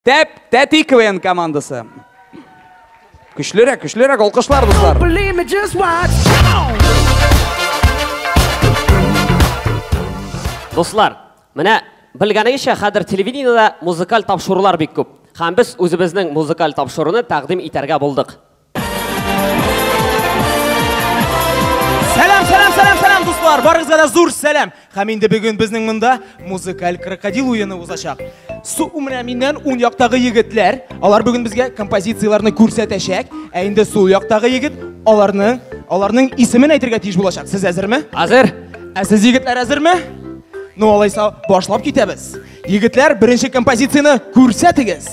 Тәти КВН командасы. Күчлерәк, алкышлар дуслар. Достар, менә белгәнегезчә, хәзер телевидениедә музыкаль тапшырулар бик күп. Һәм без үзебезнең музыкаль тапшыруны тәкъдим итәргә булдык. Сәлам, дуслар, барыгызга да зур сәлам. Һәм инде бүген безнең монда музыкаль крокодил уены узачак. Су менән уң яктагы егетләр, алар бүген безгә композицияләрне күрсәтәчәк. Ә инде сул яктагы егет аларның исемен әйтергә тиеш булачак. Сез әзерме? Әзер. Ә сез егетләр әзерме? Ну, алайса, башлап китәбез. Егетләр, беренче композицияны күрсәтегез.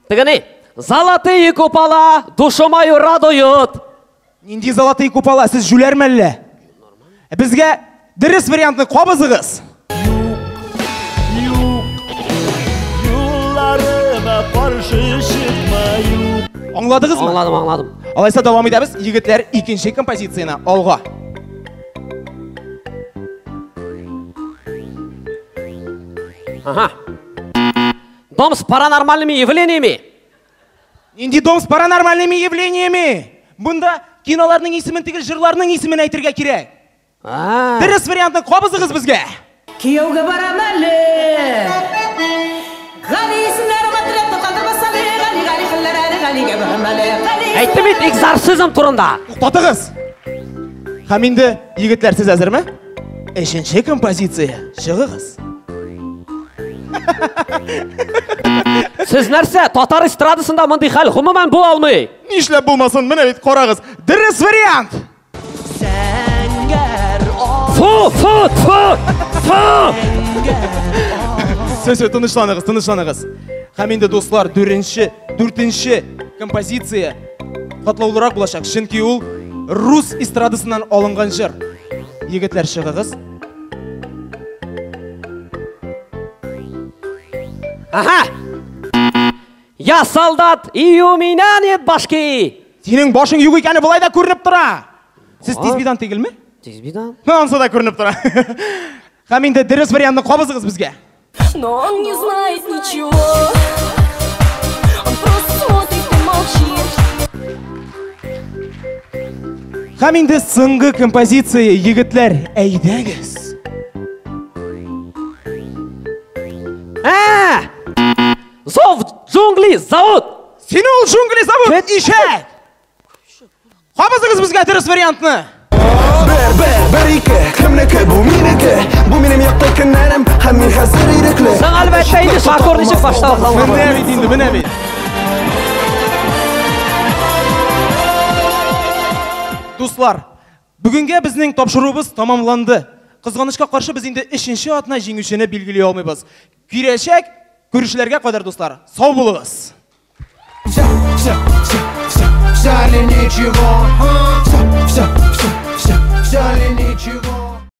Тегене, золотые купола, душу мою радуют. Нинди золотые купола, сез жүләрме әллә? Безгә дөрес вариантны кабызыгыз. Аңладыгызмы? Аңладым. Алайса дәвам итәбез. Егетләр, икенче композицияны алга. Ага. Дом с паранормальными явлениями. Нинди дом с паранормальными явлениями? Бунда киноларның исемен түгел, җырларның исемен әйтергә кирәк. Дөрес вариантны кабызыгыз безгә. Кияүгә барам әле. Әйттем бит, экзорцизм турында. Туктатыгыз. Һәм инде егетләр, сез әзерме? Өченче композиция, чыгыгыз. Сез нәрсә, татар эстрадасында мондый хәл гомумән була алмый? Нишләп булмасын, менә бит карагыз. Дөрес вариант. Сез тынычланыгыз. Һәм инде дуслар, дүртенче композиция катлаулырак булачак. Чөнки ул рус эстрадасыннан алынган җыр. Егетләр, чыгыгыз. Ага. Я солдат, и у меня нет башки. Синең башың юк икәне булай да күренеп тора. Сез тизбидан түгелме? Тизбидан. Ансы да күренеп тора. Һәм инде дөрес вариантны кабызыгыз безгә. Но он не знает ничего. Он просто смотрит и молчит. Һәм инде соңгы композиция, егетләр, әйдәгез. Зов джунгли зовут. Сине ул джунгли зовут. Ишәк. Кабызыгыз безгә дөрес вариантны. Bu benim yakta kınlarım, hamil hazır irekli. Sen elbette indi, şakor nişik başta bakalım. Менә бит. Дуслар, бүгенгә безнең тапшыруыбыз тамамланды. Кызганычка каршы без инде 3нче атна җиңүчене билгели алмыйбыз. Кирәчәк күрешүләргә кадәр дуслар. Сау булыгыз. Жаль ничего.